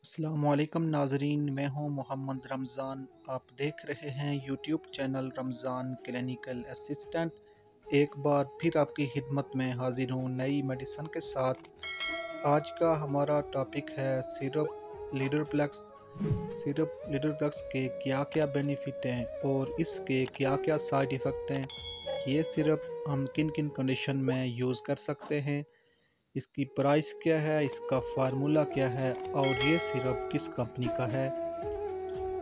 अस्सलाम वालेकुम नाजरीन, मैं हूं मोहम्मद रमज़ान। आप देख रहे हैं YouTube channel Ramzan clinical assistant. एक बार फिर आपकी खिदमत में हाजिर हूं नई मेडिसन के साथ। आज का हमारा टॉपिक है सिरप लीडरप्लेक्स। सिरप लीडरप्लेक्स के क्या क्या बेनिफिट हैं और इसके क्या क्या साइड इफ़ेक्ट हैं। ये सिरप हम किन किन कंडीशन में यूज़ कर सकते हैं, इसकी प्राइस क्या है, इसका फार्मूला क्या है और ये सिरप किस कंपनी का है।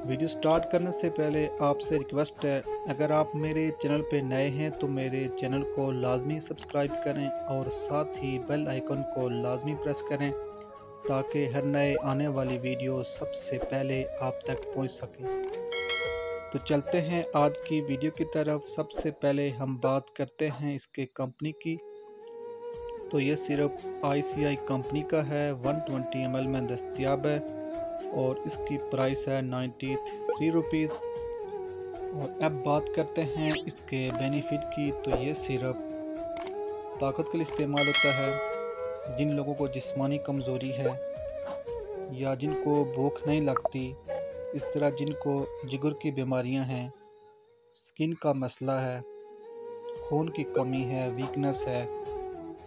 वीडियो स्टार्ट करने से पहले आपसे रिक्वेस्ट है, अगर आप मेरे चैनल पे नए हैं तो मेरे चैनल को लाजमी सब्सक्राइब करें और साथ ही बेल आइकन को लाजमी प्रेस करें ताकि हर नए आने वाली वीडियो सबसे पहले आप तक पहुंच सके। तो चलते हैं आज की वीडियो की तरफ। सबसे पहले हम बात करते हैं इसके कंपनी की। तो ये सिरप ICI कंपनी का है, 120 ml में दस्तयाब है और इसकी प्राइस है 93 रुपीज़। और अब बात करते हैं इसके बेनिफिट की। तो ये सिरप ताकत के लिए इस्तेमाल होता है। जिन लोगों को जिस्मानी कमज़ोरी है या जिनको भूख नहीं लगती, इस तरह जिनको जिगर की बीमारियां हैं, स्किन का मसला है, खून की कमी है, वीकनेस है,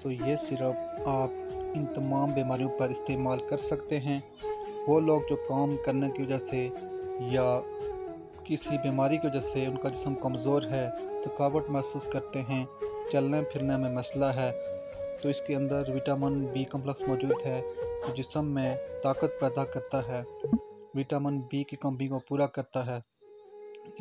तो ये सिरप आप इन तमाम बीमारियों पर इस्तेमाल कर सकते हैं। वो लोग जो काम करने की वजह से या किसी बीमारी की वजह से उनका जिस्म कमज़ोर है, थकावट महसूस करते हैं, चलने फिरने में मसला है, तो इसके अंदर विटामिन B कम्प्लेक्स मौजूद है जो जिस्म में ताकत पैदा करता है, विटामिन B की कमी को पूरा करता है।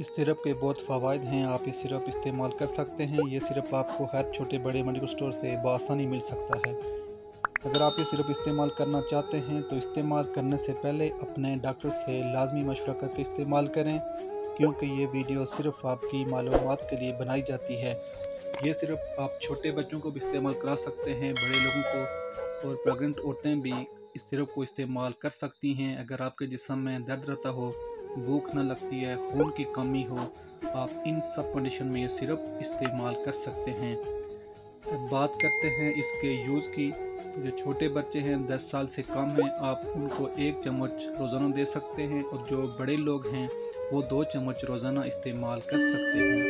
इस सिरप के बहुत फ़वाइद हैं, आप ये सिरप इस्तेमाल कर सकते हैं। ये सिरप आपको हर छोटे बड़े मेडिकल स्टोर से बआसानी मिल सकता है। अगर आप ये सिरप इस्तेमाल करना चाहते हैं तो इस्तेमाल करने से पहले अपने डॉक्टर से लाजमी मशवरा करके इस्तेमाल करें, क्योंकि ये वीडियो सिर्फ आपकी मालूमात के लिए बनाई जाती है। ये सिरप आप छोटे बच्चों को भी इस्तेमाल करा सकते हैं, बड़े लोगों को, और प्रेग्नेंट औरतें भी इस सिरप को इस्तेमाल कर सकती हैं। अगर आपके जिस्म में दर्द रहता हो, भूख न लगती है, खून की कमी हो, आप इन सब कंडीशन में ये सिरप इस्तेमाल कर सकते हैं। अब बात करते हैं इसके यूज़ की। जो छोटे बच्चे हैं, 10 साल से कम हैं, आप उनको 1 चम्मच रोज़ाना दे सकते हैं और जो बड़े लोग हैं वो 2 चम्मच रोज़ाना इस्तेमाल कर सकते हैं।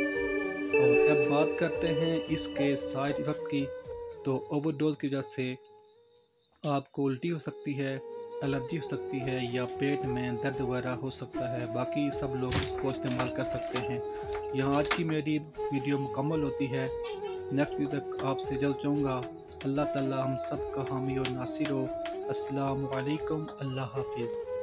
और अब बात करते हैं इसके साइड इफ़ेक्ट की। तो ओवरडोज की वजह से आपको उल्टी हो सकती है, एलर्जी हो सकती है या पेट में दर्द वगैरह हो सकता है। बाकी सब लोग इसको इस्तेमाल कर सकते हैं। यहाँ आज की मेरी वीडियो मुकम्मल होती है। नेक्स्ट वीडियो तक आपसे जल्द चाहूँगा। अल्लाह ताला हम सब का हामी और नासिर हो। अस्सलाम वालेकुम, अल्लाह हाफिज़।